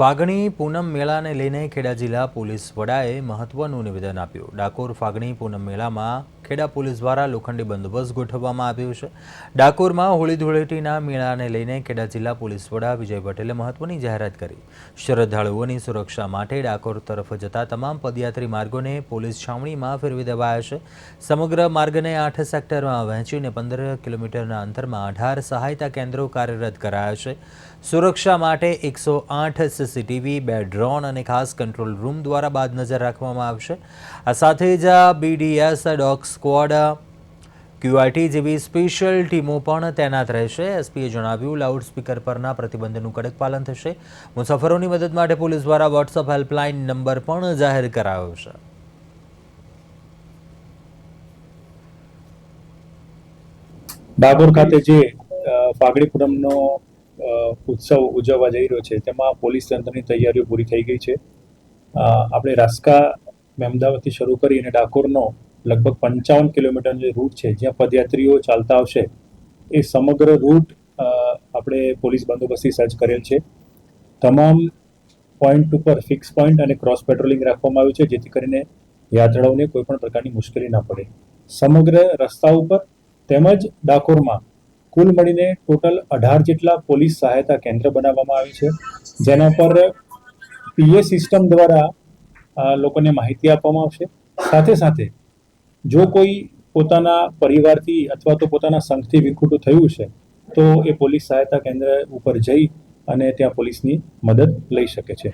ફાગણી પૂનમ મેળાને લઈને ખેડા જિલ્લા પોલીસ વડાએ મહત્વનું નિવેદન આપ્યું। ડાકોર ફાગણી પૂનમ મેળામાં ખેડા પોલીસ દ્વારા લોખંડી બંદોબસ્ત ગોઠવવામાં આવ્યો છે। ડાકોરમાં હોળી ધૂળેટીના મેળાને લઈને ખેડા જિલ્લા પોલીસ વડા વિજય પટેલે મહત્વની જાહેરાત કરી। શ્રદ્ધાળુઓની સુરક્ષા માટે ડાકોર તરફ જતા તમામ પદયાત્રી માર્ગોને પોલીસ છાવણીમાં ફેરવી દેવાયા છે। સમગ્ર માર્ગને 8 સેક્ટરમાં વહેંચીને 15 કિલોમીટરના અંતરમાં 18 સહાયતા કેન્દ્રો કાર્યરત કરાયા છે। સુરક્ષા માટે 108 સીસીટીવી, 2 ડ્રોન અને ખાસ કંટ્રોલ રૂમ દ્વારા બાદ નજર રાખવામાં આવશે। આ સાથે જ બીડીએસ, ડોગ સ્ક્વોડ, ક્યુઆરટી જેવી સ્પેશિયલ ટીમો પણ તૈનાત રહેશે। એસપીએ જણાવ્યું, લાઉડસ્પીકર પરના પ્રતિબંધનું કડક પાલન થશે। મુસાફરોની મદદ માટે પોલીસ દ્વારા વોટ્સઅપ હેલ્પલાઇન નંબર પણ જાહેર કરાયો છે। ડાકોર ખાતે જે ફાગણી પૂનમનો ઉત્સવ ઉજવવા જઈ રહ્યો છે તેમાં પોલીસ તંત્રની તૈયારીઓ પૂરી થઈ ગઈ છે। આપણે રાસ્કા મહેમદાવાદથી શરૂ કરી અને ડાકોરનો લગભગ 55 કિલોમીટરનો જે રૂટ છે જ્યાં પદયાત્રીઓ ચાલતા આવશે એ સમગ્ર રૂટ આપણે પોલીસ બંદોબસ્તથી સજ્જ કરેલ છે। તમામ પોઈન્ટ ઉપર ફિક્સ પોઈન્ટ અને ક્રોસ પેટ્રોલિંગ રાખવામાં આવ્યું છે જેથી કરીને યાત્રાળુઓને કોઈ પણ પ્રકારની મુશ્કેલી ના પડે। સમગ્ર રસ્તા ઉપર તેમજ ડાકોરમાં કુલ મળીને ટોટલ 18 જેટલા પોલીસ સહાયતા કેન્દ્ર બનાવવામાં આવી છે જેના પર પીએ સિસ્ટમ દ્વારા લોકોને માહિતી આપવામાં આવશે। સાથે સાથે જો કોઈ પોતાના પરિવારથી અથવા તો પોતાના સંઘથી વિખૂટું થયું છે તો એ પોલીસ સહાયતા કેન્દ્ર ઉપર જઈ અને ત્યાં પોલીસની મદદ લઈ શકે છે।